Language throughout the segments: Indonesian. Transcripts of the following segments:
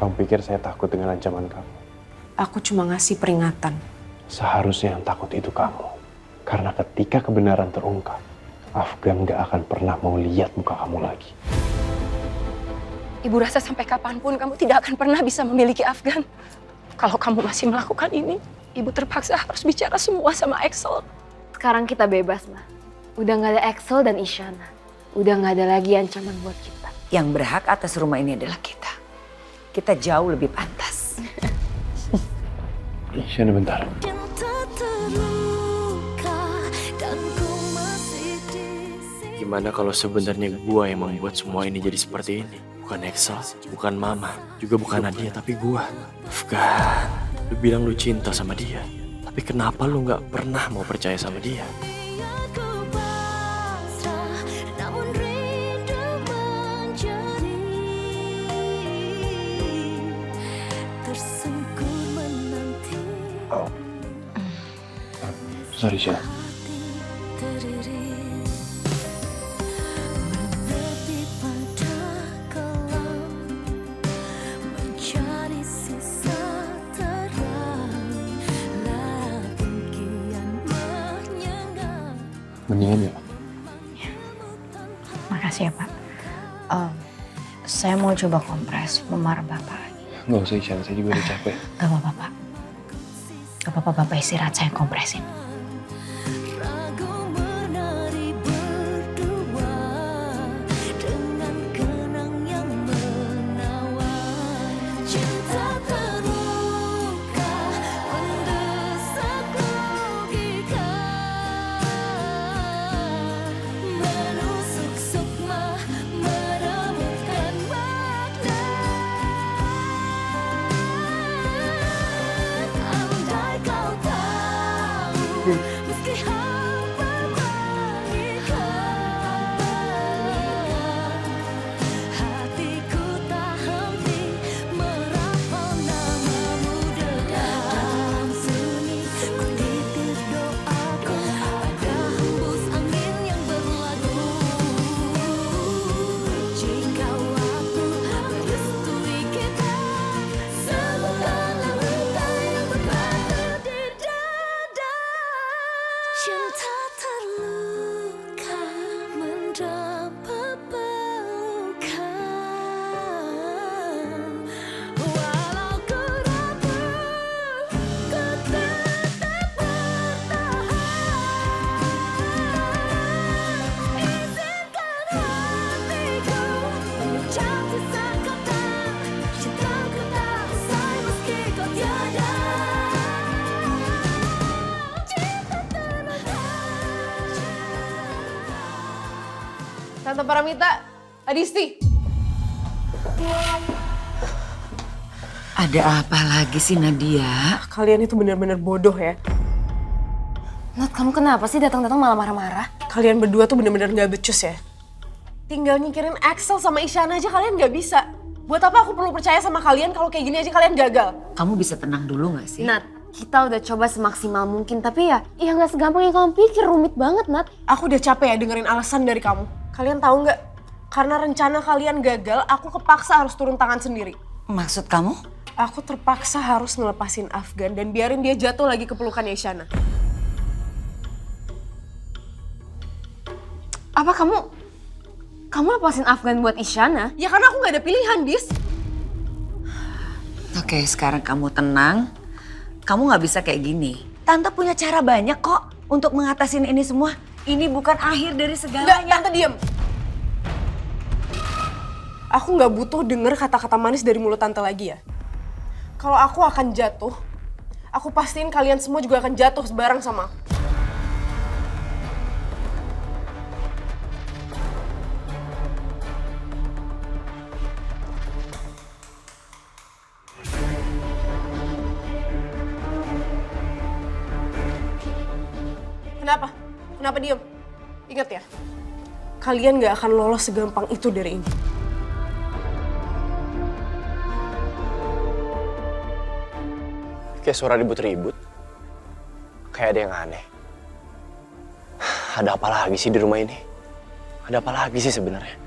Kamu pikir saya takut dengan ancaman kamu? Aku cuma ngasih peringatan. Seharusnya yang takut itu kamu. Karena ketika kebenaran terungkap, Afgan gak akan pernah mau lihat muka kamu lagi. Ibu rasa sampai kapanpun kamu tidak akan pernah bisa memiliki Afgan. Kalau kamu masih melakukan ini, Ibu terpaksa harus bicara semua sama Axel. Sekarang kita bebas, Ma. Udah gak ada Axel dan Isyana. Udah gak ada lagi ancaman buat kita. Yang berhak atas rumah ini adalah kita. Kita jauh lebih pantas. Isyana bentar. Gimana kalau sebenarnya gua yang membuat semua ini jadi seperti ini? Bukan Axel, bukan Mama, juga bukan Nadia, tapi gua. Afgan, lu bilang lu cinta sama dia. Tapi kenapa lu gak pernah mau percaya sama dia? Oh. Sorry, Syah. Mendingan ya? Makasih ya, Pak. Saya mau coba kompres memar Bapak. Nggak usah, Isyana. Saya juga udah capek. Gak apa-apa, Pak. Gak apa-apa, Bapak istirahat, saya kompresin. Tante Paramita, Adisti. Ada apa lagi sih, Nadia? Kalian itu benar-benar bodoh ya. Nat, kamu kenapa sih datang-datang malah marah-marah? Kalian berdua tuh benar-benar gak becus ya. Tinggal nyikirin Axel sama Isyana aja kalian gak bisa. Buat apa aku perlu percaya sama kalian kalau kayak gini aja kalian gagal? Kamu bisa tenang dulu gak sih? Nat, kita udah coba semaksimal mungkin, tapi ya gak segampang yang kamu pikir, rumit banget, Nat. Aku udah capek ya dengerin alasan dari kamu. Kalian tahu nggak? Karena rencana kalian gagal, aku kepaksa harus turun tangan sendiri. Maksud kamu? Aku terpaksa harus ngelepasin Afgan dan biarin dia jatuh lagi ke pelukan Isyana. Apa kamu lepasin Afgan buat Isyana? Ya karena aku nggak ada pilihan, Dis. Oke, sekarang kamu tenang. Kamu gak bisa kayak gini. Tante punya cara banyak kok untuk mengatasin ini semua. Ini bukan akhir dari Nggak, segalanya. Tante diem. Aku nggak butuh denger kata-kata manis dari mulut Tante lagi ya. Kalau aku akan jatuh, aku pastiin kalian semua juga akan jatuh sebarang sama aku. Kenapa? Kenapa diem? Ingat ya, kalian gak akan lolos segampang itu dari ini. Kayak suara ribut-ribut. Kayak ada yang aneh. Ada apa lagi sih di rumah ini? Ada apa lagi sih sebenarnya?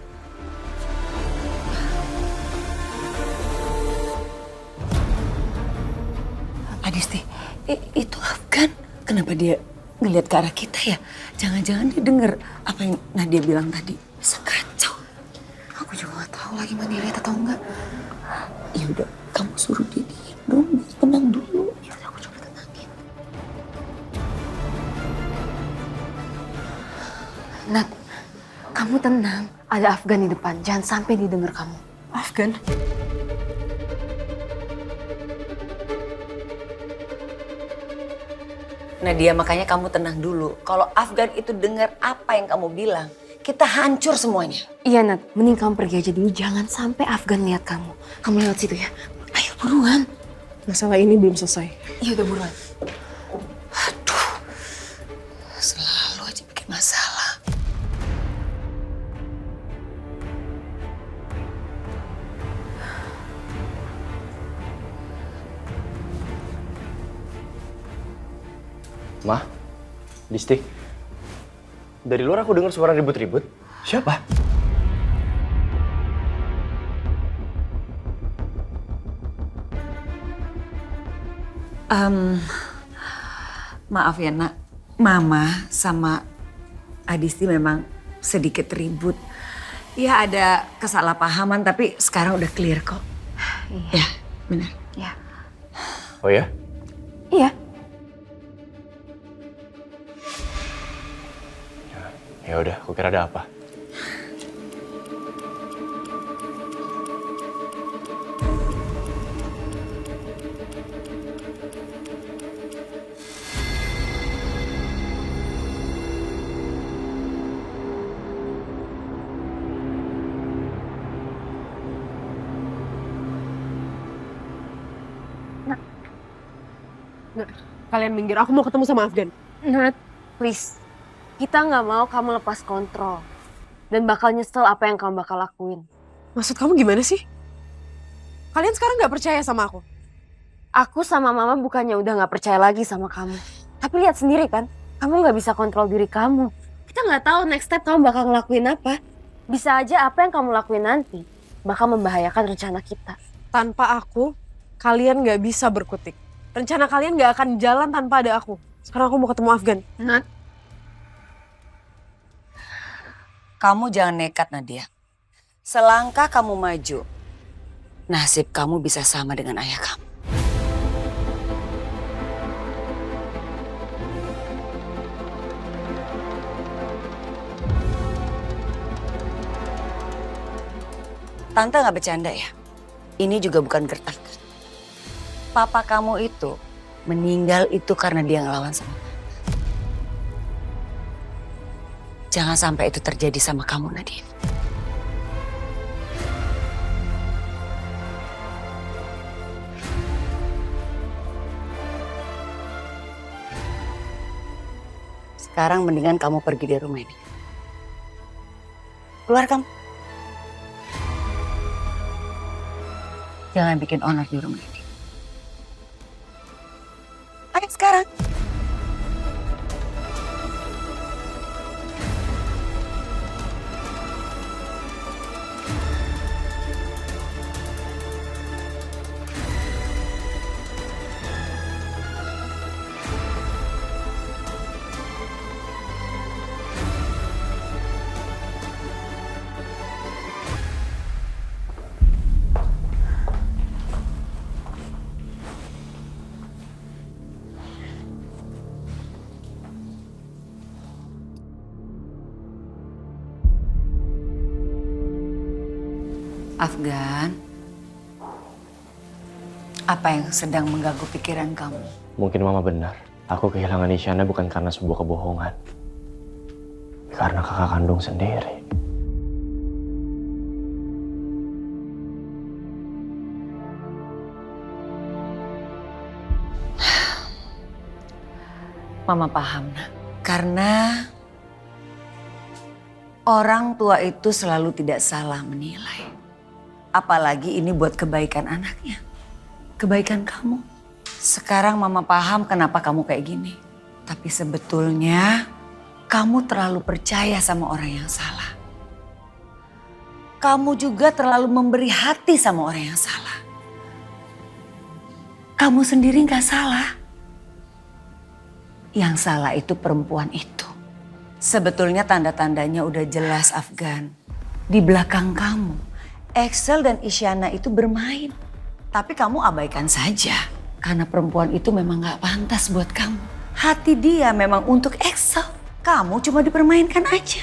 Itu Afgan. Kenapa dia ngelihat ke arah kita ya? Jangan-jangan dia denger apa yang Nadia bilang tadi. Bisa kacau. Aku juga gak tahu lagi mana dia lihat atau enggak. Ya udah, kamu suruh dia diam dong, biar tenang dulu. Ya udah, aku coba tenangin. Nat, kamu tenang. Ada Afgan di depan. Jangan sampai didengar kamu. Afgan? Nadia, makanya kamu tenang dulu. Kalau Afgan itu dengar apa yang kamu bilang, kita hancur semuanya. Iya Nat, mending kamu pergi aja dulu. Jangan sampai Afgan lihat kamu. Kamu lewat situ ya. Ayo buruan. Masalah ini belum selesai. Iya udah buruan. Selalu aja bikin masalah. Ma, Disti. Dari luar aku dengar suara ribut-ribut. Siapa? Maaf ya nak, Mama sama Adisti memang sedikit ribut. Ya ada kesalahpahaman tapi sekarang udah clear kok. Iya. Ya, benar. Ya. Oh ya? Iya. Ya udah, aku kira ada apa. Kalian minggir, aku mau ketemu sama Afgan. Nat, please. Kita nggak mau kamu lepas kontrol. Dan bakal nyesel apa yang kamu bakal lakuin. Maksud kamu gimana sih? Kalian sekarang nggak percaya sama aku? Aku sama Mama bukannya udah nggak percaya lagi sama kamu. Tapi lihat sendiri kan, kamu nggak bisa kontrol diri kamu. Kita nggak tahu next step kamu bakal ngelakuin apa. Bisa aja apa yang kamu lakuin nanti bakal membahayakan rencana kita. Tanpa aku, kalian nggak bisa berkutik. Rencana kalian nggak akan jalan tanpa ada aku. Sekarang aku mau ketemu Afgan. Nat, Kamu jangan nekat Nadia. Selangkah kamu maju, nasib kamu bisa sama dengan ayah kamu. Tante nggak bercanda ya? Ini juga bukan gertakan. Papa kamu itu meninggal itu karena dia ngelawan sama Tante. Jangan sampai itu terjadi sama kamu, Nadia. Sekarang mendingan kamu pergi dari rumah ini. Keluar kamu. Jangan bikin onar di rumah ini. Ayo sekarang. Afgan, apa yang sedang mengganggu pikiran kamu? Mungkin Mama benar. Aku kehilangan Isyana bukan karena sebuah kebohongan. Karena kakak kandung sendiri. Mama paham, nak. Karena orang tua itu selalu tidak salah menilai. Apalagi ini buat kebaikan anaknya. Kebaikan kamu. Sekarang Mama paham kenapa kamu kayak gini. Tapi sebetulnya kamu terlalu percaya sama orang yang salah. Kamu juga terlalu memberi hati sama orang yang salah. Kamu sendiri gak salah. Yang salah itu perempuan itu. Sebetulnya tanda-tandanya udah jelas, Afgan. Di belakang kamu, Excel dan Isyana itu bermain. Tapi kamu abaikan saja. Karena perempuan itu memang gak pantas buat kamu. Hati dia memang untuk Excel. Kamu cuma dipermainkan aja.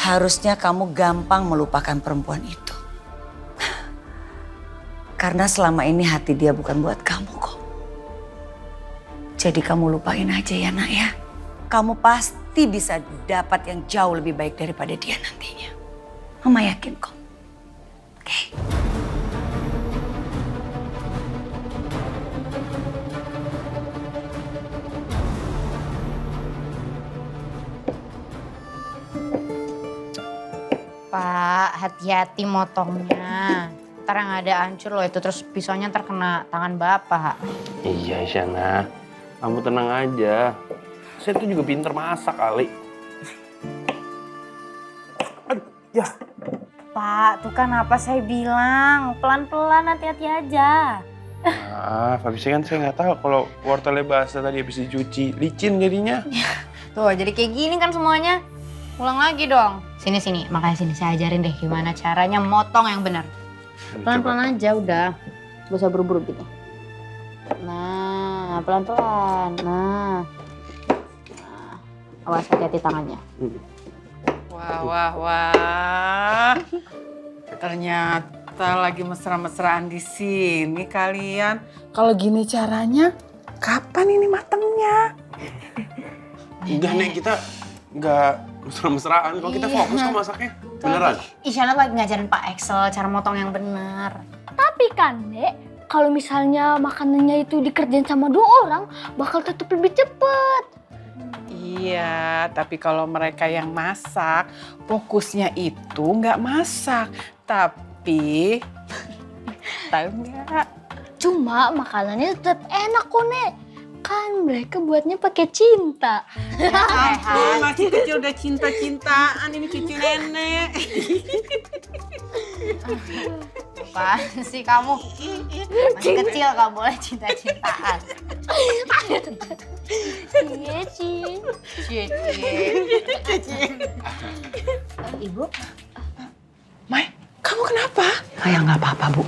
Harusnya kamu gampang melupakan perempuan itu. Karena selama ini hati dia bukan buat kamu kok. Jadi kamu lupain aja ya nak ya. Kamu pasti bisa dapat yang jauh lebih baik daripada dia nantinya. Mama yakin kok. Oke? Pak, hati-hati motongnya. Ntar yang ada hancur loh itu, terus pisaunya terkena tangan Bapak. Iya Isyana, kamu tenang aja. Saya tuh juga pinter masak kali. Aduh, ya. Pak, tuh kan apa saya bilang, pelan-pelan hati-hati aja. Maaf, habisnya kan saya nggak tahu kalau wortelnya basah tadi habis dicuci. Licin jadinya. Tuh, jadi kayak gini kan semuanya. Ulang lagi dong. Sini, makanya sini saya ajarin deh gimana caranya motong yang benar. Pelan-pelan aja udah. Gak usah buru-buru gitu. Nah, pelan-pelan. Nah. Awas hati-hati tangannya. Wah. Ternyata lagi mesra-mesraan di sini kalian. Kalau gini caranya, kapan ini matengnya? Udah nih kita nggak mesra-mesraan. Kalau kita fokus kok masaknya. Beneran? Isyana lagi ngajarin Pak Excel cara motong yang benar. Tapi kan, Dek, kalau misalnya makanannya itu dikerjain sama 2 orang, bakal tetap lebih cepet. Iya, tapi kalau mereka yang masak, fokusnya itu nggak masak, tapi tahu nggak? Cuma makanannya tetap enak kok, Nek. Kan mereka buatnya pakai cinta. Ampun, masih kecil udah cinta-cintaan, ini cucu nenek. Apaan sih kamu? Masih kecil gak boleh cinta-cintaan. Iya, Ci. Ibu? Mai, kamu kenapa? Ya nggak apa-apa, Bu.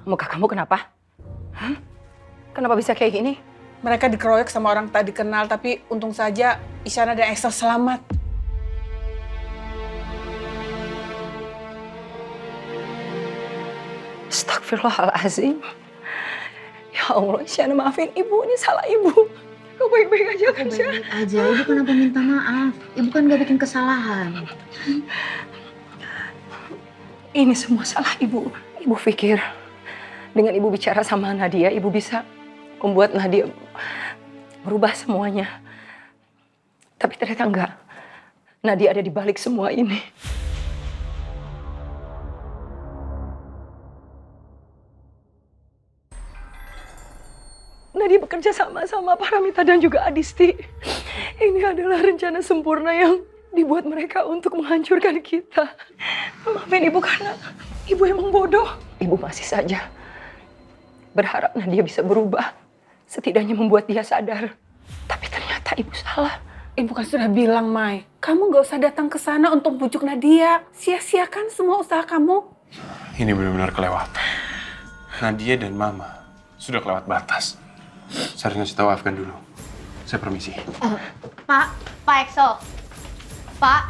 Muka kamu kenapa? Hah? Kenapa bisa kayak gini? Mereka dikeroyok sama orang tak dikenal, tapi untung saja Isyana dan Excel selamat. Astagfirullahaladzim. Ya Allah, Isyana maafin Ibu, ini salah Ibu. Kau baik-baik aja kan, Syah? Baik-baik aja, Ibu kenapa minta maaf? Ibu kan gak bikin kesalahan. Ini semua salah Ibu. Ibu pikir dengan Ibu bicara sama Nadia, Ibu bisa membuat Nadia merubah semuanya. Tapi ternyata enggak. Nadia ada di balik semua ini. Nadia bekerja sama Paramita dan juga Adisti. Ini adalah rencana sempurna yang dibuat mereka untuk menghancurkan kita. Maafin Ibu karena Ibu emang bodoh. Ibu masih saja berharap Nadia bisa berubah. Setidaknya membuat dia sadar. Tapi ternyata Ibu salah. Ibu kan sudah bilang, Mai, kamu gak usah datang ke sana untuk bujuk Nadia. Sia-siakan semua usaha kamu. Ini benar-benar kelewatan. Nadia dan Mama sudah kelewat batas. Saya harus ngasih tahu Afgan dulu. Saya permisi. Pak Excel. Pak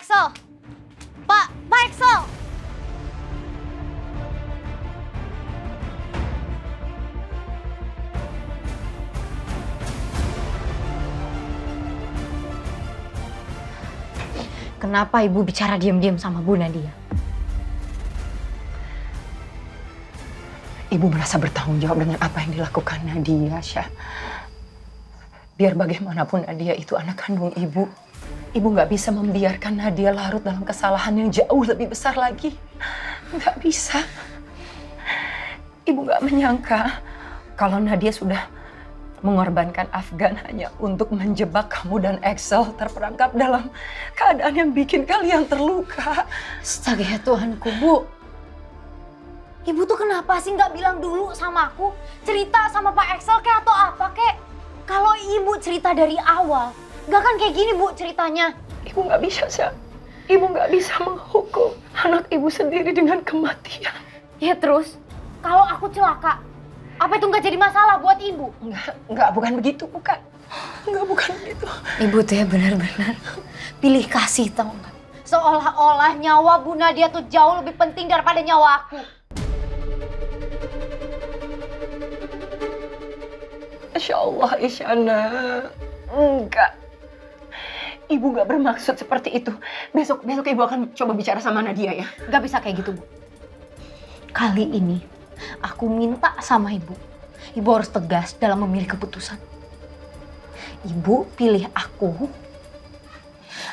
Excel. Pak Excel. Kenapa Ibu bicara diam-diam sama Bu Nadia? Ibu merasa bertanggung jawab dengan apa yang dilakukan Nadia, Syah. Biar bagaimanapun Nadia itu anak kandung Ibu. Ibu nggak bisa membiarkan Nadia larut dalam kesalahan yang jauh lebih besar lagi. Nggak bisa. Ibu nggak menyangka kalau Nadia sudah mengorbankan Afgan hanya untuk menjebak kamu dan Axel terperangkap dalam keadaan yang bikin kalian terluka. Astaga ya Tuhanku, Bu. Ibu tuh kenapa sih nggak bilang dulu sama aku? Cerita sama Pak Axel kek atau apa kek? Kalau ibu cerita dari awal, nggak kan kayak gini Bu ceritanya. Ibu nggak bisa, Sya. Ibu nggak bisa menghukum anak ibu sendiri dengan kematian. Ya terus, kalau aku celaka, apa itu nggak jadi masalah buat ibu? Nggak, bukan begitu, bukan. Nggak, bukan begitu. Ibu tuh ya benar-benar pilih kasih, tau nggak? Seolah-olah nyawa Bu Nadia tuh jauh lebih penting daripada nyawa aku. Masya Allah, Isyana. Enggak. Ibu nggak bermaksud seperti itu. Besok ibu akan coba bicara sama Nadia ya. Nggak bisa kayak gitu, Bu. Kali ini aku minta sama ibu. Ibu harus tegas dalam memilih keputusan. Ibu pilih aku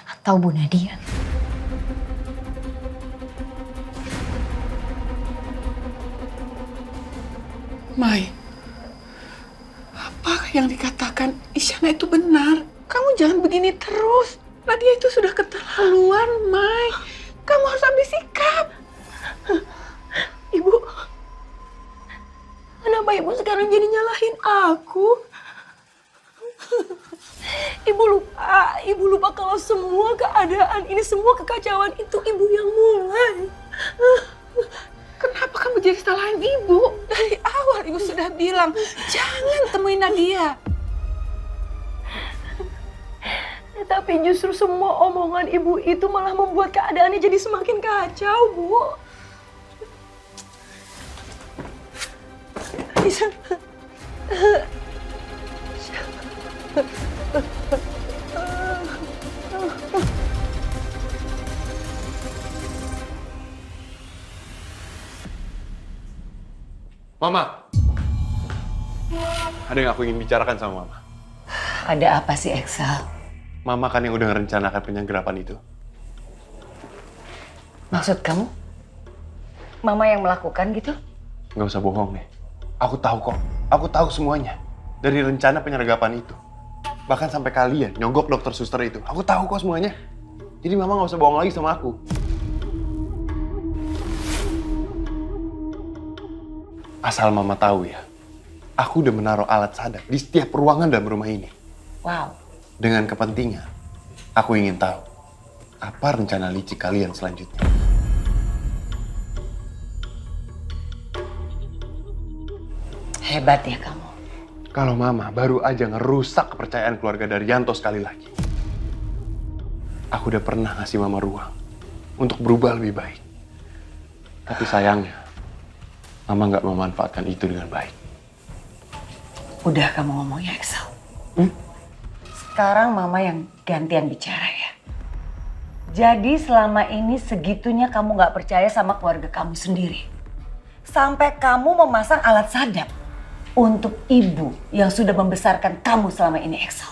atau Bu Nadia. Mai, apa yang dikatakan Isyana itu benar? Kamu jangan begini terus. Nadia itu sudah keterlaluan, Mai. Kamu harus ambil sikap. Ibu, kenapa ibu sekarang jadi nyalahin aku? Ibu lupa kalau semua keadaan ini, semua kekacauan itu ibu yang mulai. Kenapa kamu jadi salahin ibu? Dari awal ibu sudah bilang, jangan temuin Nadia. Tapi justru semua omongan ibu itu malah membuat keadaannya jadi semakin kacau, Bu. Mama, ada yang aku ingin bicarakan sama Mama. Ada apa sih, Axel? Mama kan yang udah merencanakan penyanggerapan itu. Maksud kamu? Mama yang melakukan gitu? Nggak usah bohong nih. Aku tahu kok. Aku tahu semuanya. Dari rencana penyergapan itu. Bahkan sampai kalian nyogok dokter suster itu. Aku tahu kok semuanya. Jadi Mama nggak usah bohong lagi sama aku. Asal Mama tahu ya, aku udah menaruh alat sadap di setiap ruangan dalam rumah ini. Wow. Dengan kepentingan, aku ingin tahu apa rencana licik kalian selanjutnya. Hebat ya kamu. Kalau Mama baru aja ngerusak kepercayaan keluarga Daryanto sekali lagi. Aku udah pernah ngasih Mama ruang untuk berubah lebih baik. Tapi sayangnya, Mama nggak memanfaatkan itu dengan baik. Udah kamu ngomong ya, Axel. Sekarang Mama yang gantian bicara ya. Jadi selama ini segitunya kamu gak percaya sama keluarga kamu sendiri. Sampai kamu memasang alat sadap untuk ibu yang sudah membesarkan kamu selama ini, Axel.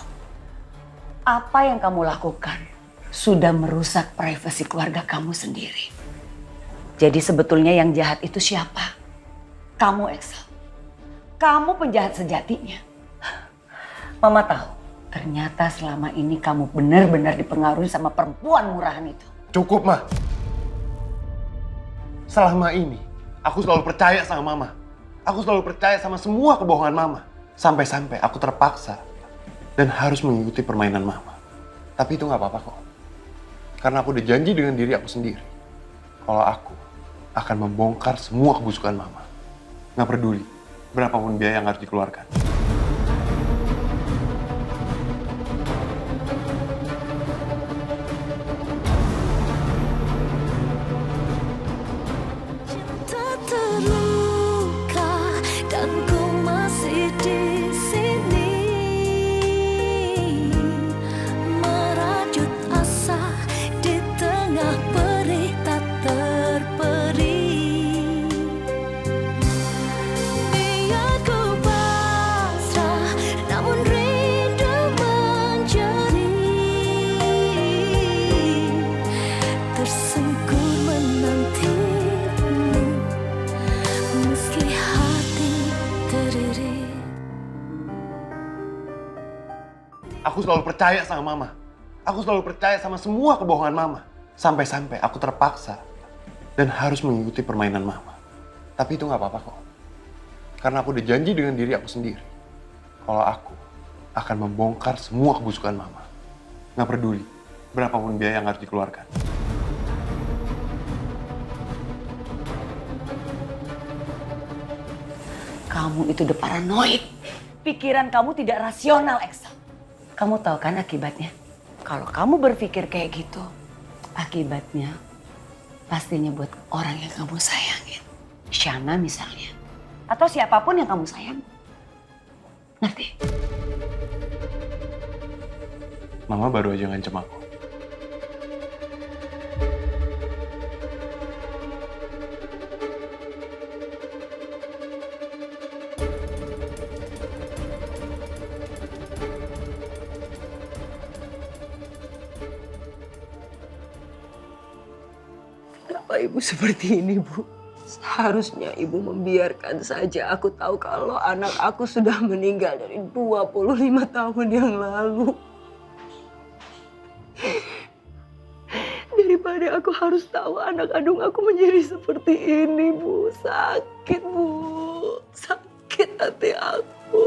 Apa yang kamu lakukan sudah merusak privasi keluarga kamu sendiri. Jadi sebetulnya yang jahat itu siapa? Kamu, Axel. Kamu penjahat sejatinya. Mama tahu. Ternyata selama ini kamu benar-benar dipengaruhi sama perempuan murahan itu. Cukup, Ma. Selama ini, aku selalu percaya sama Mama. Aku selalu percaya sama semua kebohongan Mama. Sampai-sampai aku terpaksa dan harus mengikuti permainan Mama. Tapi itu nggak apa-apa kok. Karena aku udah janji dengan diri aku sendiri. Kalau aku akan membongkar semua kebusukan Mama. Nggak peduli berapapun biaya yang harus dikeluarkan. Aku selalu percaya sama mama. Aku selalu percaya sama semua kebohongan mama. Sampai-sampai aku terpaksa dan harus mengikuti permainan mama. Tapi itu nggak apa-apa kok. Karena aku udah janji dengan diri aku sendiri. Kalau aku akan membongkar semua kebusukan mama. Nggak peduli berapapun biaya yang harus dikeluarkan. Kamu itu udah paranoid. Pikiran kamu tidak rasional, Excel. Kamu tahu kan akibatnya? Kalau kamu berpikir kayak gitu, akibatnya pastinya buat orang yang kamu sayangin. Shana misalnya. Atau siapapun yang kamu sayang. Ngerti? Mama baru aja ngancem aku. Kenapa ibu seperti ini, Bu? Seharusnya ibu membiarkan saja aku tahu kalau anak aku sudah meninggal dari 25 tahun yang lalu. Daripada aku harus tahu anak kandung aku menjadi seperti ini, Bu. Sakit, Bu. Sakit hati aku.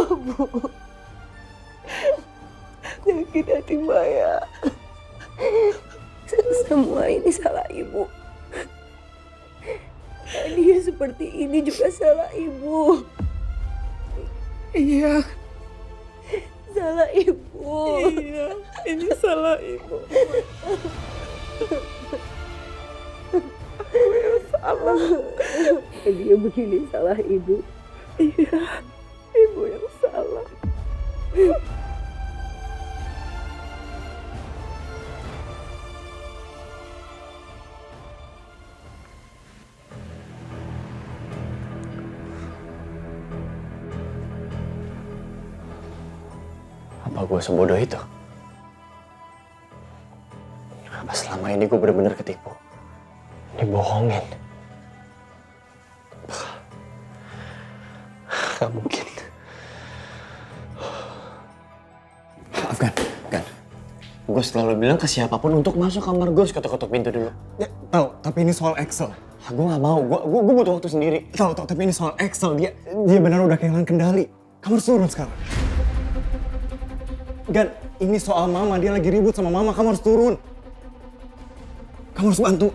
Bu, sakit hati Maya. Semua ini salah ibu. Dia seperti ini juga salah ibu. Iya, Salah ibu. iya, ini salah ibu. Aku yang salah. Dia begini salah ibu. Iya, ibu yang salah. Apa gue sebodoh itu? Apa selama ini gue bener-bener ketipu? Dibohongin. Gak mungkin. Afgan. Gue selalu bilang ke siapapun untuk masuk kamar gue, ketuk-ketuk pintu dulu. Ya, tahu, tapi ini soal Excel. Gue gak mau, gue butuh waktu sendiri. Tahu, tapi ini soal Excel. Dia benar udah kehilangan kendali. Kamu harus turun sekarang. Gan, ini soal mama. Dia lagi ribut sama mama. Kamu harus turun. Kamu harus bantu.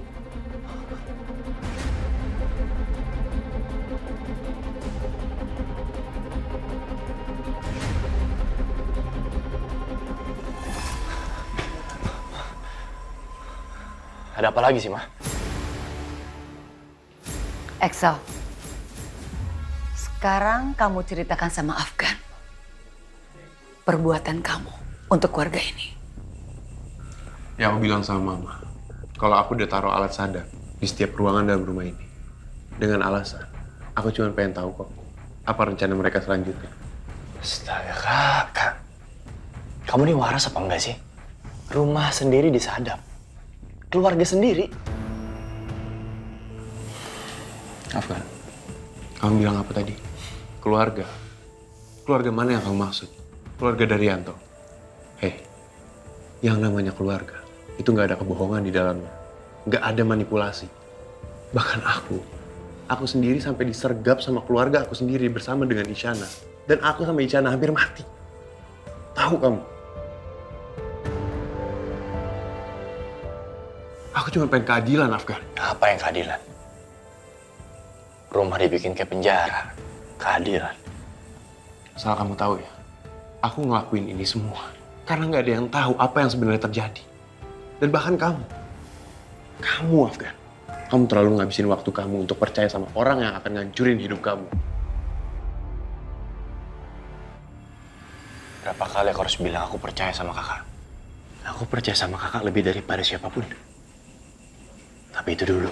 Ada apa lagi sih, Ma? Excel. Sekarang kamu ceritakan sama Afgan. Perbuatan kamu untuk keluarga ini. Ya aku bilang sama mama, kalau aku udah taruh alat sadap di setiap ruangan dalam rumah ini. Dengan alasan, aku cuma pengen tahu kok, apa rencana mereka selanjutnya. Astaga, Kakak. Kamu ini waras apa enggak sih? Rumah sendiri disadap. Keluarga sendiri. Afgan, kamu bilang apa tadi? Keluarga. Keluarga mana yang kamu maksud? Keluarga Daryanto. Hei, yang namanya keluarga, itu nggak ada kebohongan di dalamnya. Nggak ada manipulasi. Bahkan aku sendiri sampai disergap sama keluarga aku sendiri bersama dengan Isyana. Dan aku sama Isyana hampir mati. Tahu kamu? Aku cuma pengen keadilan, Afgan. Apa yang keadilan? Rumah dibikin kayak penjara. Keadilan. Asal kamu tahu ya, aku ngelakuin ini semua karena nggak ada yang tahu apa yang sebenarnya terjadi. Dan bahkan kamu Afgan, kamu terlalu ngabisin waktu kamu untuk percaya sama orang yang akan ngancurin hidup kamu. Berapa kali aku harus bilang aku percaya sama kakak? Aku percaya sama kakak lebih daripada siapapun. Tapi itu dulu.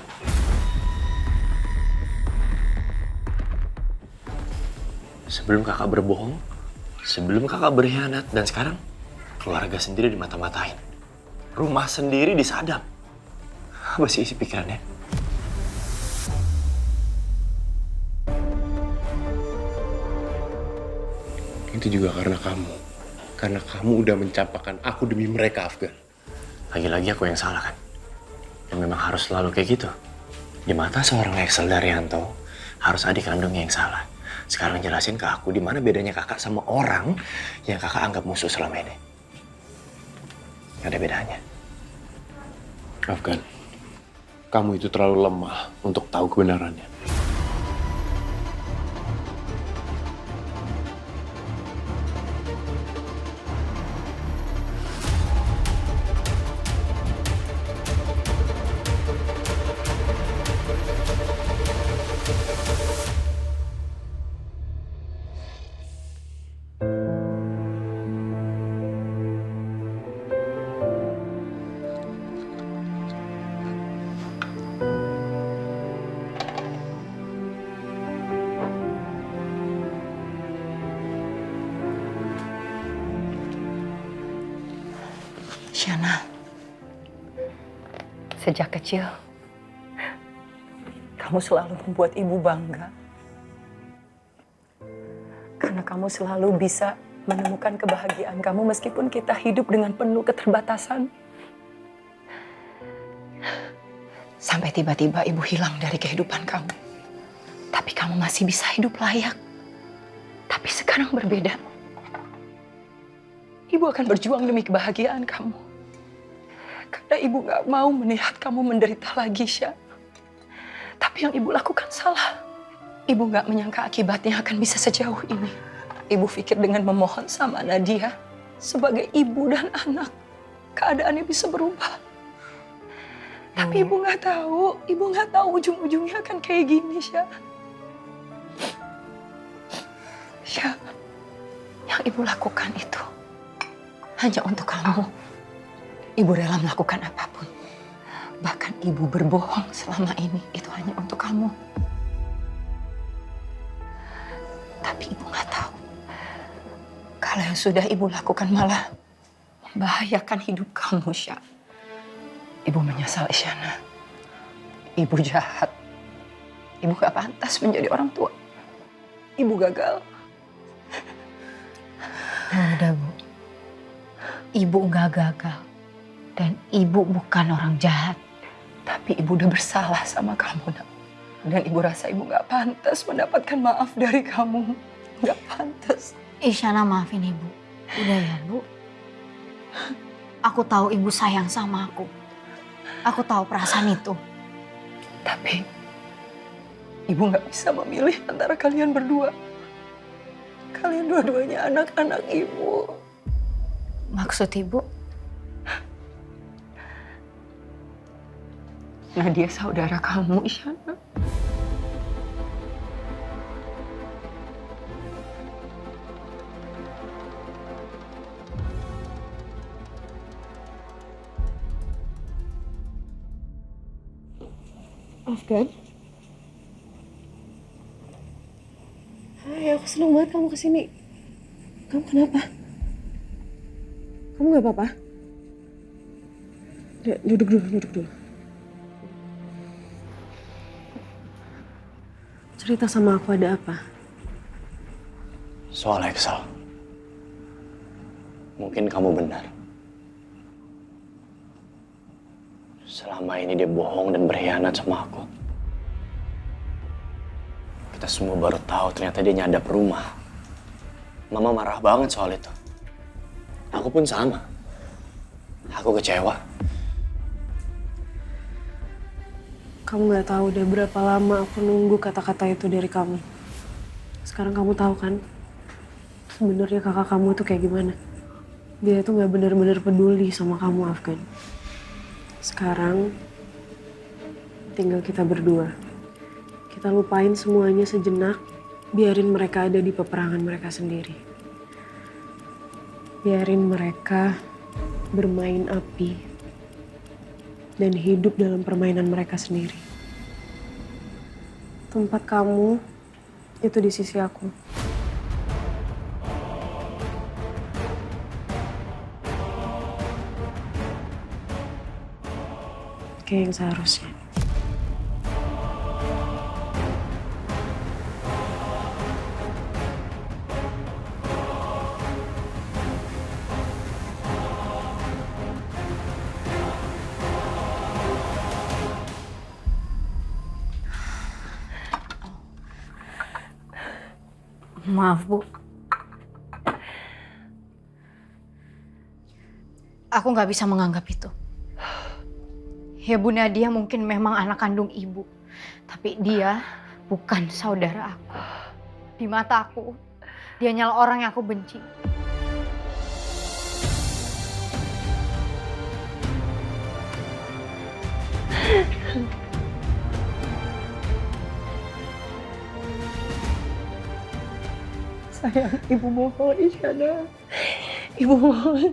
Sebelum kakak berbohong, sebelum kakak berkhianat, dan sekarang keluarga sendiri dimata-matain. Rumah sendiri disadap. Apa sih isi pikirannya? Itu juga karena kamu. Karena kamu udah mencampakkan aku demi mereka, Afgan. Lagi-lagi aku yang salah kan? Dan memang harus selalu kayak gitu. Di mata seorang Excel Daryanto, harus adik kandungnya yang salah. Sekarang jelasin ke aku di mana bedanya kakak sama orang yang kakak anggap musuh selama ini. Gak ada bedanya. Afgan, kamu itu terlalu lemah untuk tahu kebenarannya. Shana, sejak kecil, kamu selalu membuat ibu bangga. Karena kamu selalu bisa menemukan kebahagiaan kamu meskipun kita hidup dengan penuh keterbatasan. Sampai tiba-tiba ibu hilang dari kehidupan kamu. Tapi kamu masih bisa hidup layak. Tapi sekarang berbeda. Ibu akan berjuang demi kebahagiaan kamu. Karena ibu gak mau melihat kamu menderita lagi, Syah. Tapi yang ibu lakukan salah. Ibu gak menyangka akibatnya akan bisa sejauh ini. Ibu pikir dengan memohon sama Nadia, sebagai ibu dan anak, keadaannya bisa berubah. Tapi ibu gak tahu ujung-ujungnya akan kayak gini, Syah. Syah, yang ibu lakukan itu hanya untuk kamu. Ibu rela melakukan apapun. Bahkan ibu berbohong selama ini. Itu hanya untuk kamu. Tapi ibu gak tahu. Kalau yang sudah ibu lakukan malah membahayakan hidup kamu, Syah. Ibu menyesal, Isyana. Ibu jahat. Ibu gak pantas menjadi orang tua. Ibu gagal. Udah, Bu. Ibu nggak gagal. Dan ibu bukan orang jahat. Tapi ibu udah bersalah sama kamu, Nak. Dan ibu rasa ibu gak pantas mendapatkan maaf dari kamu. Gak pantas. Isyana, maafin ibu. Udah ya, Bu. Aku tahu ibu sayang sama aku. Aku tahu perasaan itu. Tapi ibu gak bisa memilih antara kalian berdua. Kalian dua-duanya anak-anak ibu. Maksud ibu? Nadia saudara kamu, Isyana. Afgan? Hai, aku seneng banget kamu kesini. Kamu kenapa? Kamu gak apa-apa? Duduk dulu. Cerita sama aku, ada apa? Soal Excel. Mungkin kamu benar. Selama ini dia bohong dan berkhianat sama aku. Kita semua baru tahu ternyata dia nyadap rumah. Mama marah banget soal itu. Aku pun sama. Aku kecewa. Kamu gak tahu udah berapa lama aku nunggu kata-kata itu dari kamu. Sekarang kamu tahu kan? Sebenarnya kakak kamu tuh kayak gimana? Dia tuh gak benar-benar peduli sama kamu, Afgan. Sekarang tinggal kita berdua. Kita lupain semuanya sejenak, biarin mereka ada di peperangan mereka sendiri. Biarin mereka bermain api dan hidup dalam permainan mereka sendiri. Tempat kamu itu di sisi aku. kayak yang seharusnya. Maaf, Bu. Aku nggak bisa menganggap itu. Ya, Bu Nadia mungkin memang anak kandung ibu. Tapi dia bukan saudara aku. Di mata aku, dia nyala orang yang aku benci. Sayang, Ibu mohon, Isyana. Ibu mohon.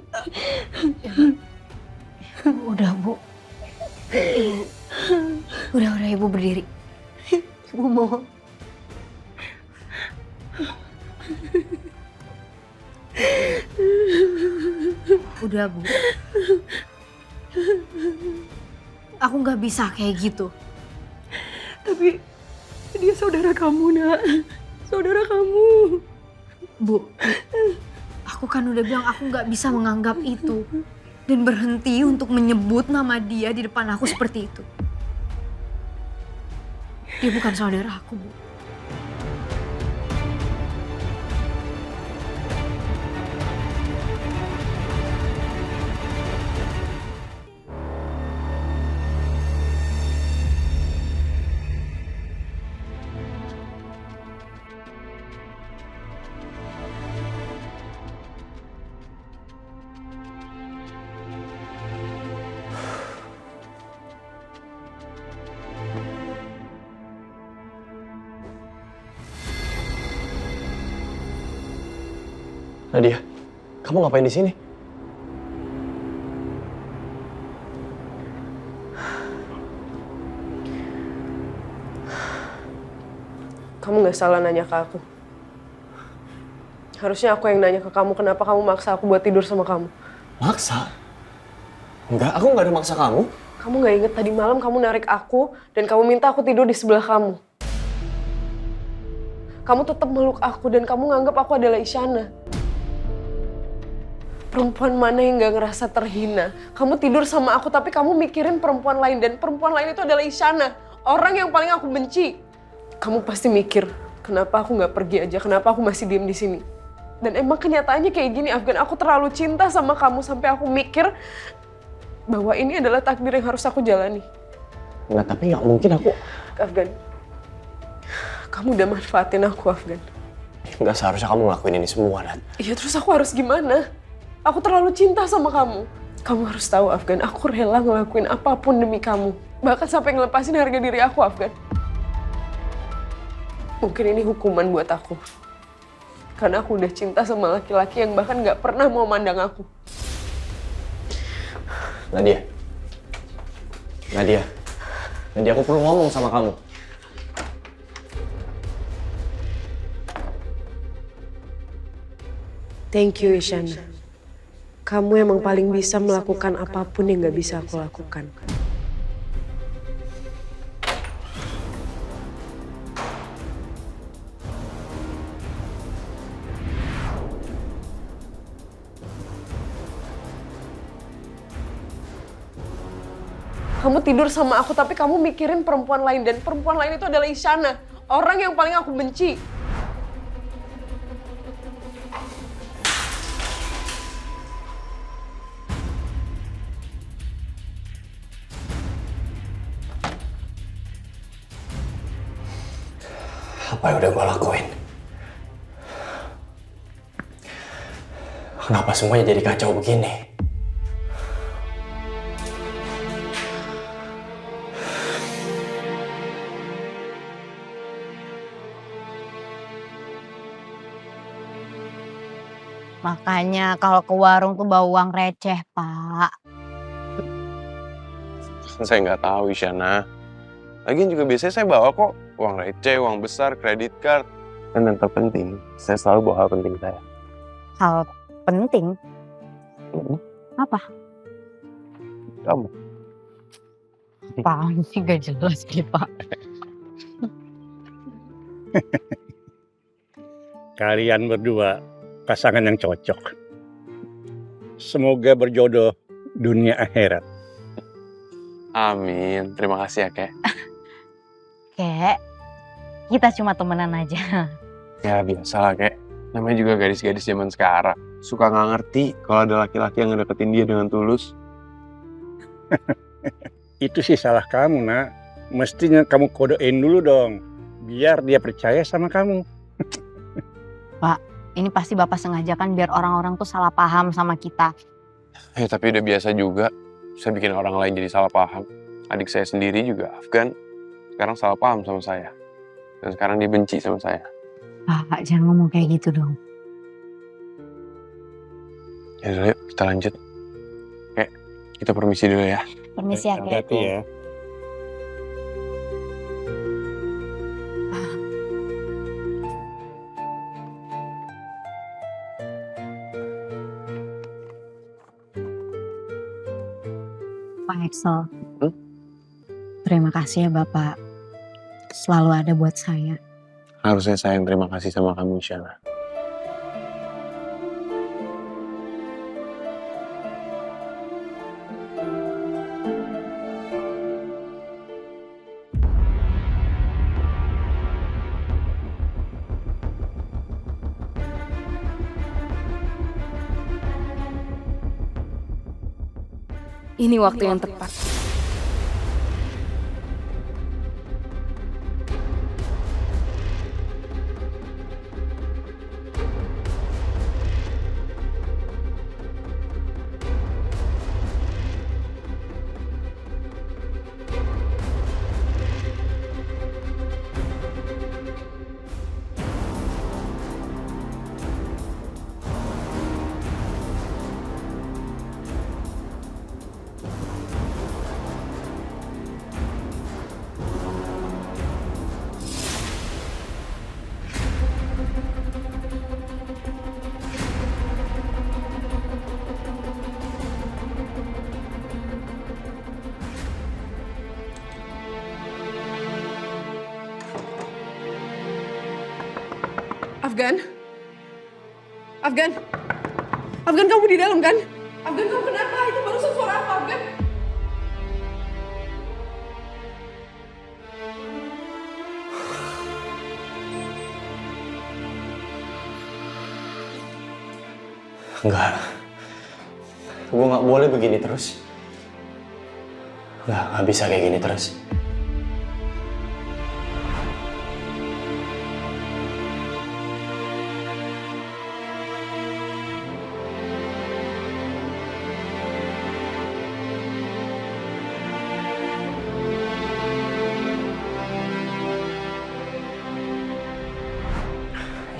Udah, Bu. Ibu. Udah, Ibu berdiri. Ibu mohon. Udah, Bu. Aku nggak bisa kayak gitu. Tapi dia saudara kamu, Nak. Saudara kamu. Bu, aku kan udah bilang aku nggak bisa menganggap itu. Dan berhenti untuk menyebut nama dia di depan aku seperti itu. Dia bukan saudara aku, Bu. Nadia, kamu ngapain di sini? Kamu gak salah nanya ke aku. Harusnya aku yang nanya ke kamu, kenapa kamu maksa aku buat tidur sama kamu. Maksa? Enggak, aku nggak ada maksa kamu. Kamu gak inget tadi malam kamu narik aku dan kamu minta aku tidur di sebelah kamu. Kamu tetap meluk aku dan kamu nganggap aku adalah Isyana. Perempuan mana yang gak ngerasa terhina? Kamu tidur sama aku tapi kamu mikirin perempuan lain dan perempuan lain itu adalah Isyana. Orang yang paling aku benci. Kamu pasti mikir, kenapa aku gak pergi aja? Kenapa aku masih diem di sini? Dan emang kenyataannya kayak gini, Afgan. Aku terlalu cinta sama kamu sampai aku mikir bahwa ini adalah takdir yang harus aku jalani. Enggak, tapi nggak mungkin aku. Afgan, kamu udah manfaatin aku, Afgan. Nggak seharusnya kamu ngelakuin ini semua, Nat. Iya, terus aku harus gimana? Aku terlalu cinta sama kamu. Kamu harus tahu, Afgan, aku rela ngelakuin apapun demi kamu. Bahkan sampai ngelepasin harga diri aku, Afgan. Mungkin ini hukuman buat aku. Karena aku udah cinta sama laki-laki yang bahkan gak pernah mau mandang aku. Nadia, aku perlu ngomong sama kamu. Thank you, Isyana. Kamu emang paling bisa melakukan apapun yang gak bisa aku lakukan. Kamu tidur sama aku tapi kamu mikirin perempuan lain dan perempuan lain itu adalah Isyana. Orang yang paling aku benci. Apa yang udah gue lakuin? Kenapa semuanya jadi kacau begini? Makanya kalau ke warung tuh bawa uang receh, Pak. Saya nggak tahu, Isyana. Lagian juga biasanya saya bawa kok uang receh, uang besar, kredit card. Dan yang terpenting, saya selalu bawa hal penting saya. Hal penting? Apa? Kamu. Apaan sih gak jelas kita. Kalian berdua pasangan yang cocok. Semoga berjodoh dunia akhirat. Amin. Terima kasih ya, Kek. Kek, kita cuma temenan aja. Ya biasalah, Kek. Namanya juga gadis-gadis zaman sekarang. Suka nggak ngerti kalau ada laki-laki yang ngedeketin dia dengan tulus. Itu sih salah kamu, Nak. Mestinya kamu kodein dulu dong. Biar dia percaya sama kamu. Pak, ini pasti Bapak sengaja kan biar orang-orang tuh salah paham sama kita. Tapi udah biasa juga. Saya bikin orang lain jadi salah paham. Adik saya sendiri juga, Afgan, sekarang salah paham sama saya. Dan sekarang dia benci sama saya. Pak, jangan ngomong kayak gitu dong. Ya udah, yuk kita lanjut. Kek, kita permisi dulu ya. Permisi ya, Kek. Hati-hati ya. Pak Axel. Terima kasih ya Bapak. Selalu ada buat saya. Harusnya saya yang terima kasih sama kamu, Shana. Ini waktu yang tepat. Afgan? Afgan? Afgan, kamu di dalam kan? Afgan, kamu kenapa? Itu barusan suara apa, Afgan? Enggak. Gue gak boleh begini terus. Gak bisa kayak gini terus.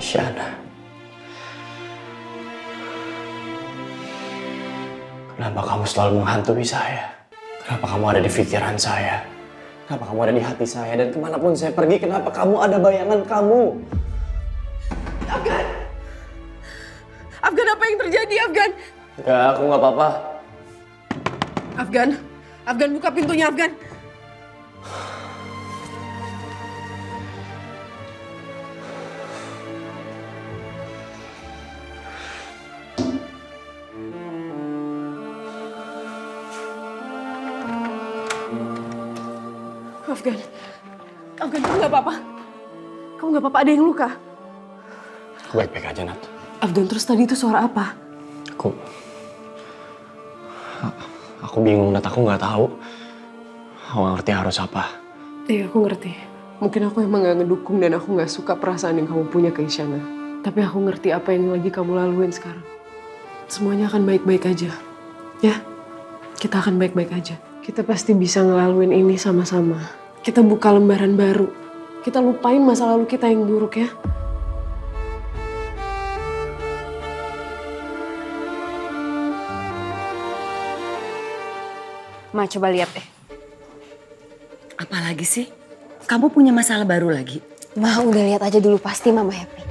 Shana. Kenapa kamu selalu menghantui saya? Kenapa kamu ada di pikiran saya? Kenapa kamu ada di hati saya? Dan kemanapun saya pergi, kenapa kamu ada bayangan kamu? Afgan! Afgan, apa yang terjadi, Afgan? Enggak, aku gak apa-apa. Afgan! Afgan, buka pintunya, Afgan! Afgan, Afgan, kamu gak apa-apa? Kamu gak apa-apa, ada yang luka? Aku baik-baik aja, Nat. Afgan, terus tadi itu suara apa? Aku bingung, Nat. Aku gak tahu. Aku gak ngerti harus apa. Iya, aku ngerti. Mungkin aku emang gak ngedukung dan aku gak suka perasaan yang kamu punya ke Isyana. Tapi aku ngerti apa yang lagi kamu laluin sekarang. Semuanya akan baik-baik aja. Ya, kita akan baik-baik aja. Kita pasti bisa ngelaluin ini sama-sama. Kita buka lembaran baru. Kita lupain masa lalu kita yang buruk ya. Ma, coba lihat deh. Apalagi sih? Kamu punya masalah baru lagi? Ma, udah lihat aja dulu, pasti Mama happy.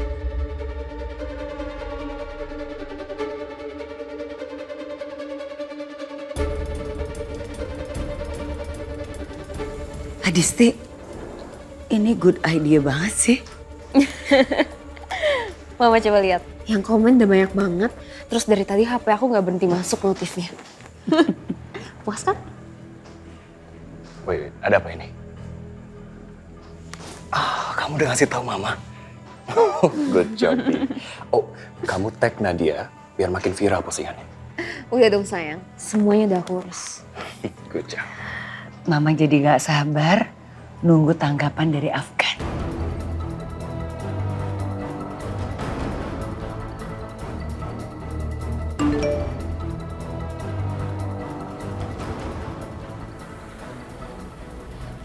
Adisti, ini good idea banget sih. Mama coba lihat. Yang komen udah banyak banget. Terus dari tadi HP aku nggak berhenti masuk notifnya. Puas kan? Wait, ada apa ini? Kamu udah ngasih tahu Mama. Good job, Bi. Oh, kamu tag Nadia biar makin viral postingannya. Udah dong sayang. Semuanya udah aku urus. Good job. Mama jadi gak sabar nunggu tanggapan dari Afgan.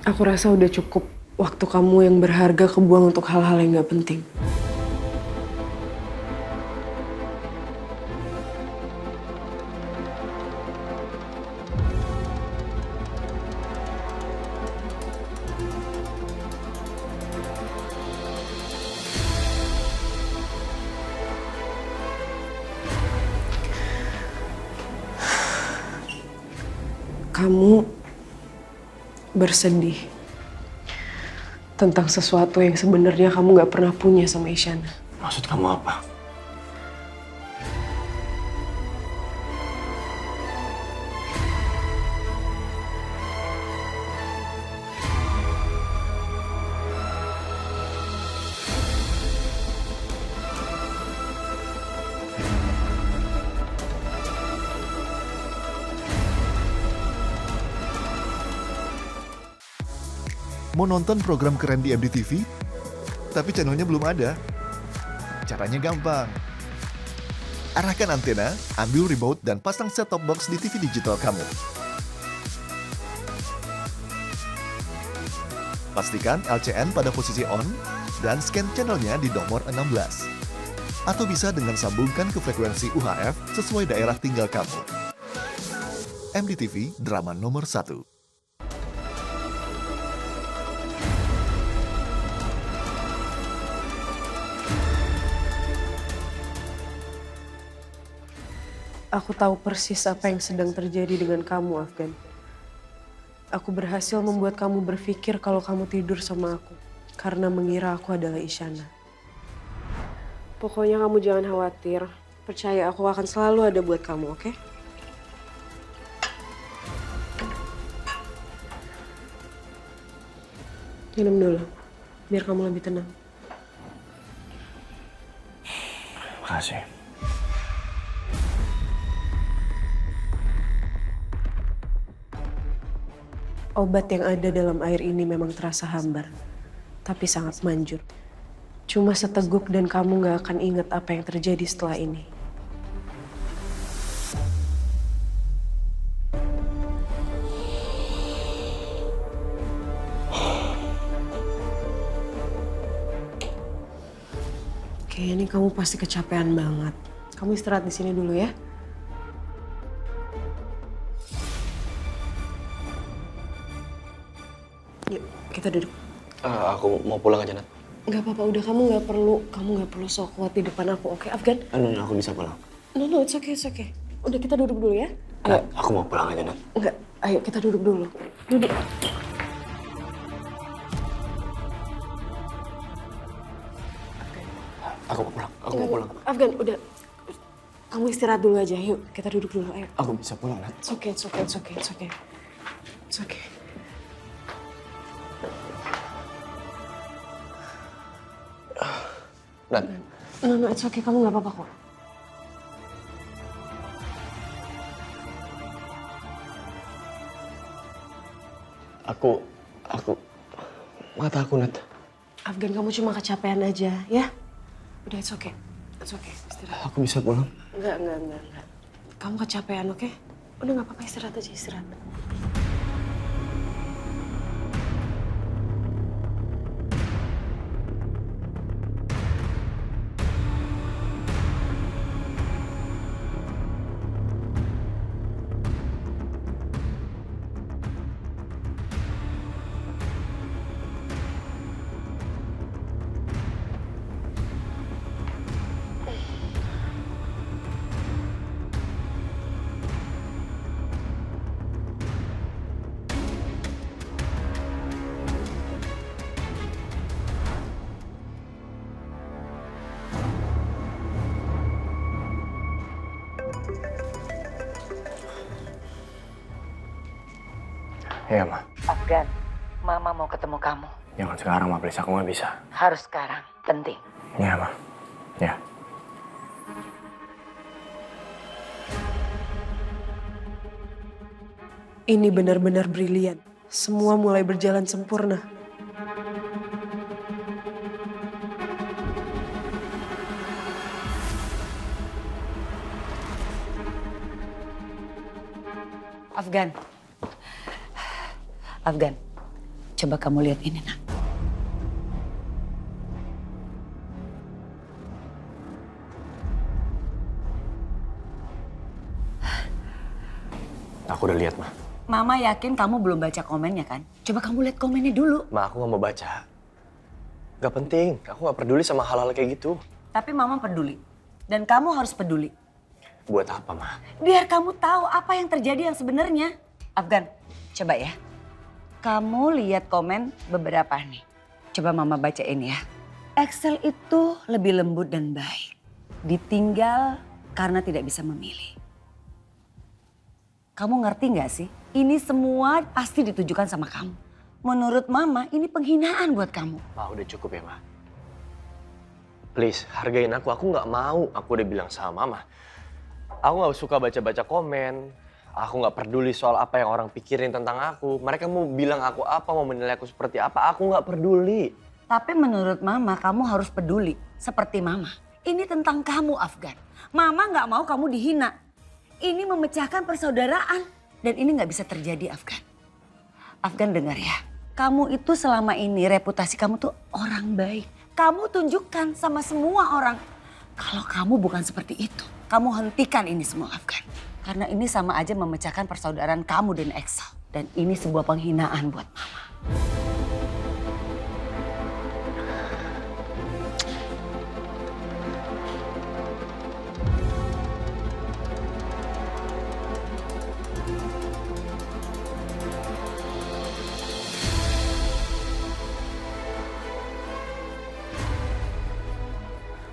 Aku rasa udah cukup waktu kamu yang berharga kebuang untuk hal-hal yang gak penting. Kamu bersedih tentang sesuatu yang sebenarnya kamu gak pernah punya sama Isyana. Maksud kamu apa? Mau nonton program keren di MDTV? Tapi channelnya belum ada? Caranya gampang. Arahkan antena, ambil remote, dan pasang set-top box di TV digital kamu. Pastikan LCN pada posisi on, dan scan channelnya di nomor 16. Atau bisa dengan sambungkan ke frekuensi UHF sesuai daerah tinggal kamu. MDTV, drama nomor 1. Aku tahu persis apa yang sedang terjadi dengan kamu, Afgan. Aku berhasil membuat kamu berpikir kalau kamu tidur sama aku karena mengira aku adalah Isyana. Pokoknya kamu jangan khawatir. Percaya aku akan selalu ada buat kamu, oke? Minum dulu, biar kamu lebih tenang. Makasih. Obat yang ada dalam air ini memang terasa hambar, tapi sangat manjur. Cuma seteguk dan kamu gak akan ingat apa yang terjadi setelah ini. Kayaknya kamu pasti kecapean banget. Kamu istirahat di sini dulu ya. Yuk, kita duduk. Aku mau pulang aja, Nat. Gak apa-apa, udah kamu gak perlu sok kuat di depan aku, oke Afgan? Aku bisa pulang. No, it's okay. Udah kita duduk dulu ya. Nat, aku mau pulang aja, Nat. Enggak, ayo kita duduk dulu. Duduk. Aku mau pulang. Afgan, udah. Kamu istirahat dulu aja, yuk kita duduk dulu, ayo. Aku bisa pulang, Nat. It's okay. Nat. No, it's okay, kamu gak apa-apa kok. Mata aku, Nat. Afgan, kamu cuma kecapean aja, ya? Udah, it's okay, istirahat. Aku bisa pulang. Enggak. Kamu kecapean, oke? Udah gak apa-apa, istirahat aja. Iya, Ma. Afgan, Mama mau ketemu kamu. Jangan sekarang, Ma. Please, aku nggak bisa. Harus sekarang, penting. Iya, Ma. Ya. Ini benar-benar brilian. Semua mulai berjalan sempurna. Afgan. Afgan, coba kamu lihat ini, Nak. Aku udah lihat, Ma. Mama yakin kamu belum baca komennya kan? Coba kamu lihat komennya dulu. Ma, aku nggak mau baca. Gak penting. Aku nggak peduli sama hal-hal kayak gitu. Tapi Mama peduli. Dan kamu harus peduli. Buat apa, Ma? Biar kamu tahu apa yang terjadi yang sebenarnya. Afgan, coba ya. Kamu lihat komen beberapa nih. Coba Mama bacain ya. Excel itu lebih lembut dan baik. Ditinggal karena tidak bisa memilih. Kamu ngerti nggak sih? Ini semua pasti ditujukan sama kamu. Menurut Mama, ini penghinaan buat kamu. Ma, udah cukup ya, Ma. Please, hargain aku. Aku nggak mau. Aku udah bilang sama Mama. Aku nggak suka baca-baca komen. Aku nggak peduli soal apa yang orang pikirin tentang aku. Mereka mau bilang aku apa, mau menilai aku seperti apa. Aku nggak peduli. Tapi menurut Mama, kamu harus peduli. Seperti Mama. Ini tentang kamu, Afgan. Mama nggak mau kamu dihina. Ini memecahkan persaudaraan. Dan ini nggak bisa terjadi, Afgan. Afgan dengar ya. Kamu itu selama ini reputasi kamu tuh orang baik. Kamu tunjukkan sama semua orang. Kalau kamu bukan seperti itu. Kamu hentikan ini semua, Afgan. Karena ini sama aja memecahkan persaudaraan kamu dan Excel. Dan ini sebuah penghinaan buat Mama.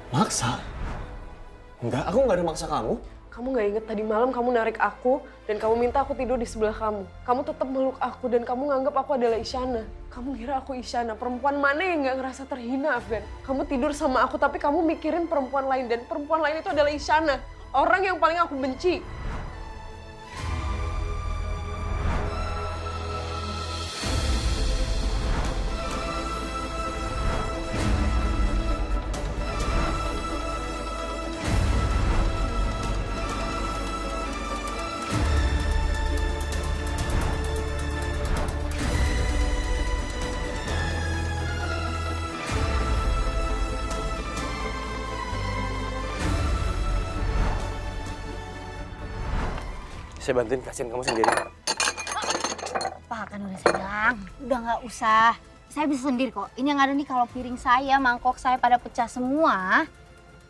Maksa? Enggak, aku nggak ada maksa kamu. Kamu gak inget tadi malam kamu narik aku dan kamu minta aku tidur di sebelah kamu. Kamu tetap meluk aku dan kamu nganggap aku adalah Isyana. Kamu kira aku Isyana, perempuan mana yang gak ngerasa terhina, Afgan? Kamu tidur sama aku tapi kamu mikirin perempuan lain dan perempuan lain itu adalah Isyana. Orang yang paling aku benci. Saya bantuin, kasihin kamu sendiri. Pak, kan udah saya bilang, udah nggak usah. Saya bisa sendiri kok. Ini yang ada nih kalau piring saya, mangkok saya pada pecah semua,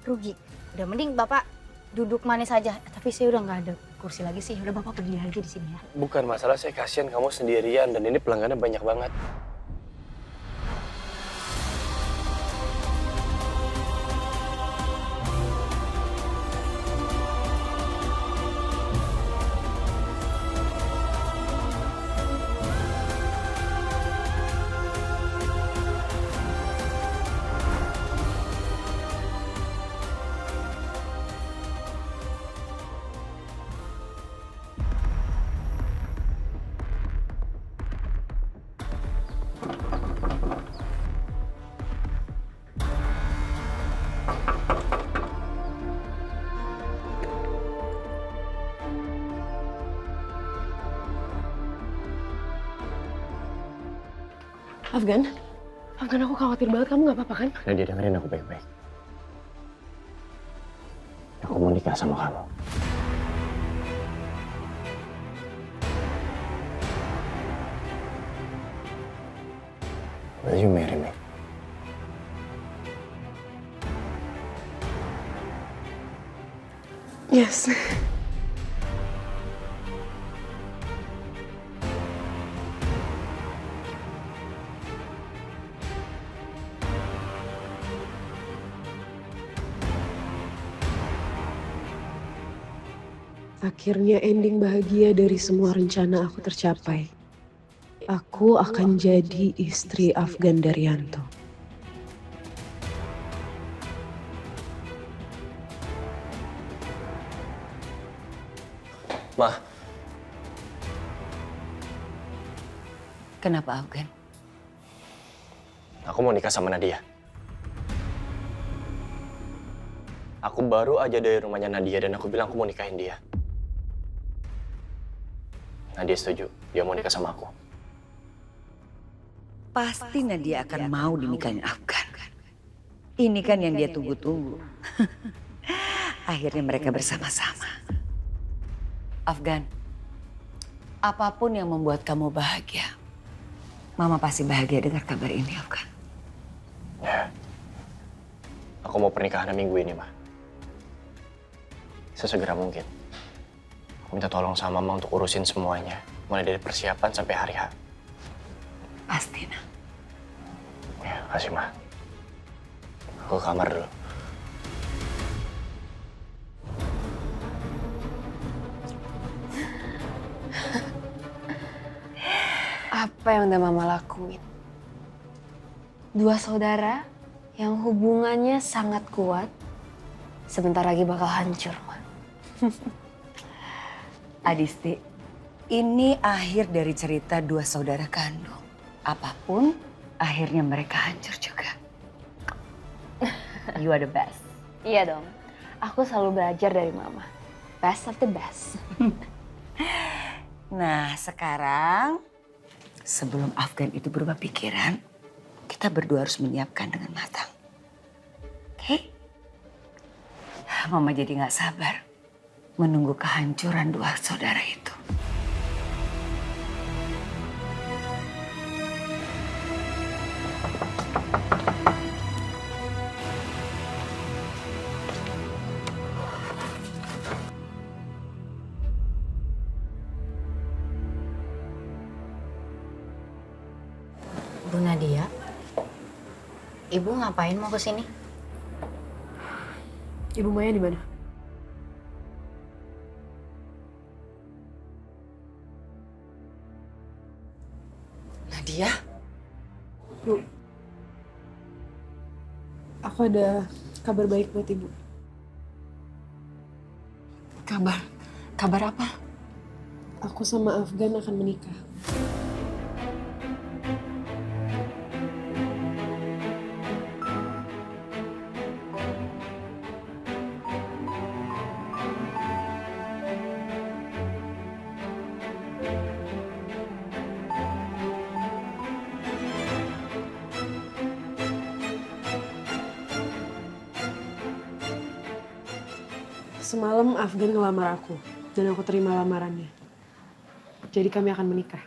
rugi. Udah mending Bapak duduk manis aja. Tapi saya udah nggak ada kursi lagi sih. Udah Bapak berdiri aja di sini ya. Bukan masalah, saya kasihan kamu sendirian dan ini pelanggannya banyak banget. Afgan, Afgan aku khawatir banget. Kamu gak apa-apa kan? Nadia, dengerin aku baik-baik. Aku mau nikah sama kamu. Will you marry me? Yes. Akhirnya ending bahagia dari semua rencana aku tercapai. Aku akan jadi istri Afgan Daryanto. Ma, Kenapa Afgan? aku mau nikah sama Nadia. Aku baru aja dari rumahnya Nadia dan aku bilang aku mau nikahin dia. Nadia setuju, dia mau nikah sama aku. Pasti Nadia akan mau dinikahin Afgan. Ini kan yang dia tunggu-tunggu. Akhirnya mereka bersama-sama. Afgan, apapun yang membuat kamu bahagia, Mama pasti bahagia dengar kabar ini, Afgan. Ya, aku mau pernikahan minggu ini, Ma. Sesegera mungkin. Aku minta tolong sama Mama untuk urusin semuanya, mulai dari persiapan sampai hari H. Pasti, Nak. Ya, kasih, Ma. Aku ke kamar dulu. Apa yang udah Mama lakuin? Dua saudara yang hubungannya sangat kuat, sebentar lagi bakal hancur, Ma. Adisti, ini akhir dari cerita dua saudara kandung. Apapun, akhirnya mereka hancur juga. You are the best. Iya dong. Aku selalu belajar dari Mama. Best of the best. Nah, sekarang sebelum Afgan itu berubah pikiran, kita berdua harus menyiapkan dengan matang. Oke? Mama jadi gak sabar menunggu kehancuran dua saudara itu. Bu Nadia, Ibu ngapain mau ke sini? Ibu Maya di mana? Nadia? Bu, aku ada kabar baik buat Ibu. Kabar apa? Aku sama Afgan akan menikah. Semalam Afgan ngelamar aku dan aku terima lamarannya. Jadi kami akan menikah.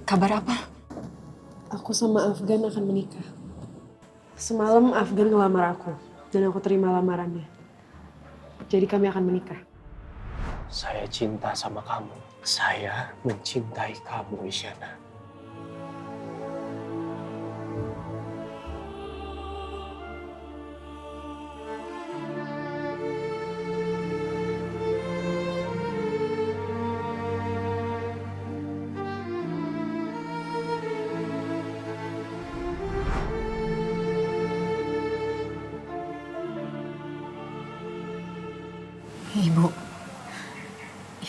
Kabar apa? Aku sama Afgan akan menikah. Semalam Afgan ngelamar aku dan aku terima lamarannya. Jadi kami akan menikah. Saya cinta sama kamu. Saya mencintai kamu, Isyana.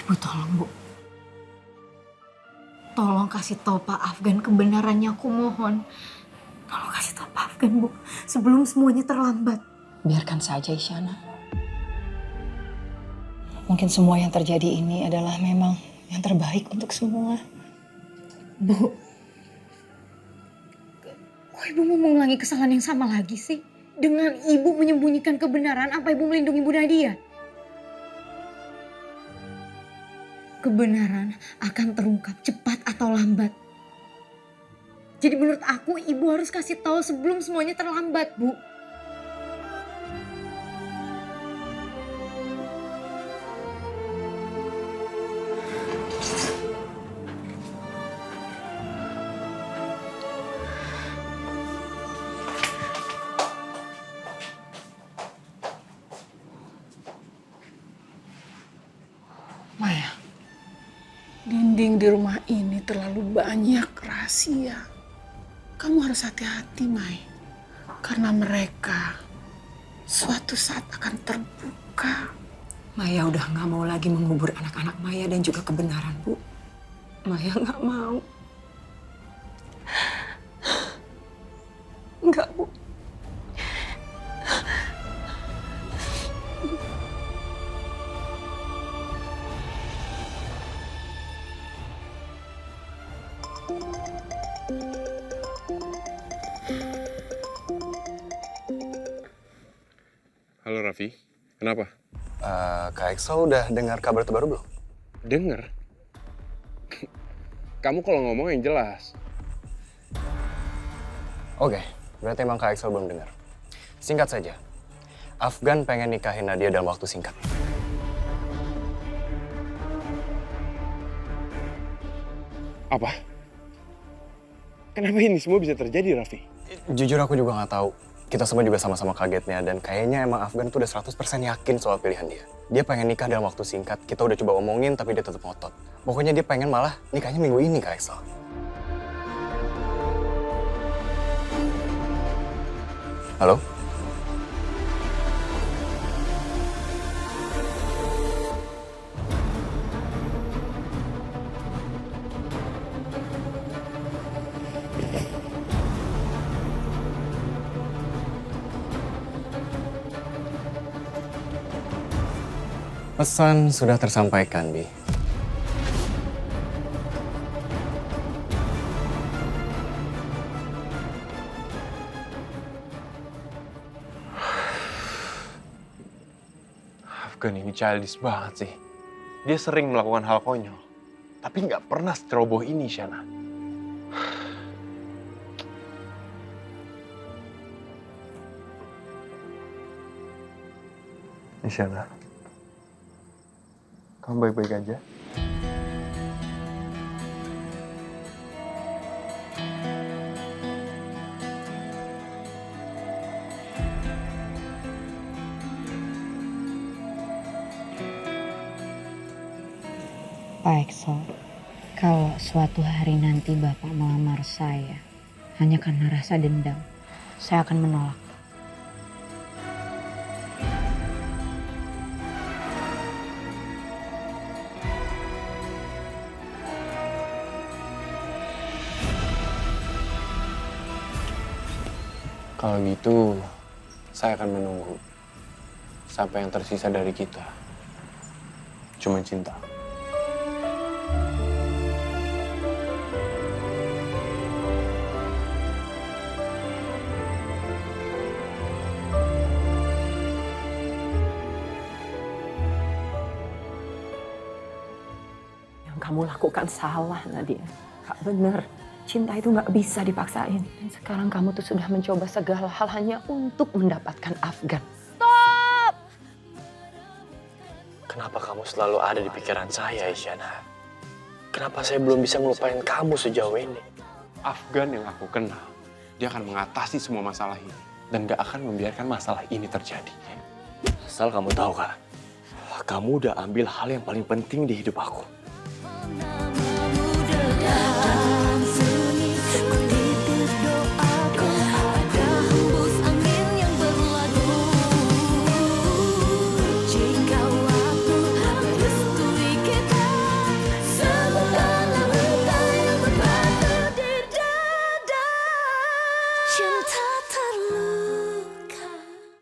Ibu tolong, Bu. Tolong kasih tahu Pak Afgan kebenarannya, aku mohon. Tolong kasih tahu Pak Afgan, Bu, sebelum semuanya terlambat. Biarkan saja, Isyana. Mungkin semua yang terjadi ini adalah memang yang terbaik untuk semua. Bu, kok ibu mau mengulangi kesalahan yang sama lagi sih? Dengan ibu menyembunyikan kebenaran, apa ibu melindungi Bu Nadia? Kebenaran akan terungkap cepat atau lambat. Jadi menurut aku ibu harus kasih tahu sebelum semuanya terlambat, Bu. Maya, dinding di rumah ini terlalu banyak rahasia. Kamu harus hati-hati, Mai. Karena mereka suatu saat akan terbuka. Maya udah nggak mau lagi mengubur anak-anak Maya dan juga kebenaran, Bu. Maya nggak mau. Enggak, Bu. Halo Raffi, kenapa? Kak Exo udah dengar kabar terbaru belum? Dengar? Kamu kalau ngomong yang jelas. Oke, berarti emang Kak Exo belum dengar. Singkat saja, Afgan pengen nikahin Nadia dalam waktu singkat. Apa? Kenapa ini semua bisa terjadi, Raffi? Jujur aku juga nggak tahu. Kita semua juga sama-sama kagetnya dan kayaknya emang Afgan tuh udah 100% yakin soal pilihan dia. Dia pengen nikah dalam waktu singkat, kita udah coba omongin tapi dia tetap ngotot. Pokoknya dia pengen malah nikahnya minggu ini, Kak Exo. Halo? Pesan sudah tersampaikan, Bi. Afgan ini childish banget sih. Dia sering melakukan hal konyol. Tapi nggak pernah seceroboh ini, Shana. Shana. Kamu baik-baik aja? Pak Exo, kalau suatu hari nanti Bapak melamar saya hanya karena rasa dendam, saya akan menolak. Kalau gitu, saya akan menunggu sampai yang tersisa dari kita cuma cinta. Yang kamu lakukan salah, Nadia. Gak bener. Cinta itu gak bisa dipaksain. Dan sekarang kamu tuh sudah mencoba segala hal hanya untuk mendapatkan Afgan. Stop! Kenapa kamu selalu ada di pikiran saya, Isyana? Kenapa saya belum bisa ngelupain kamu sejauh ini? Afgan yang aku kenal, dia akan mengatasi semua masalah ini. Dan gak akan membiarkan masalah ini terjadi. Asal kamu tahu, Kak. Kamu udah ambil hal yang paling penting di hidup aku.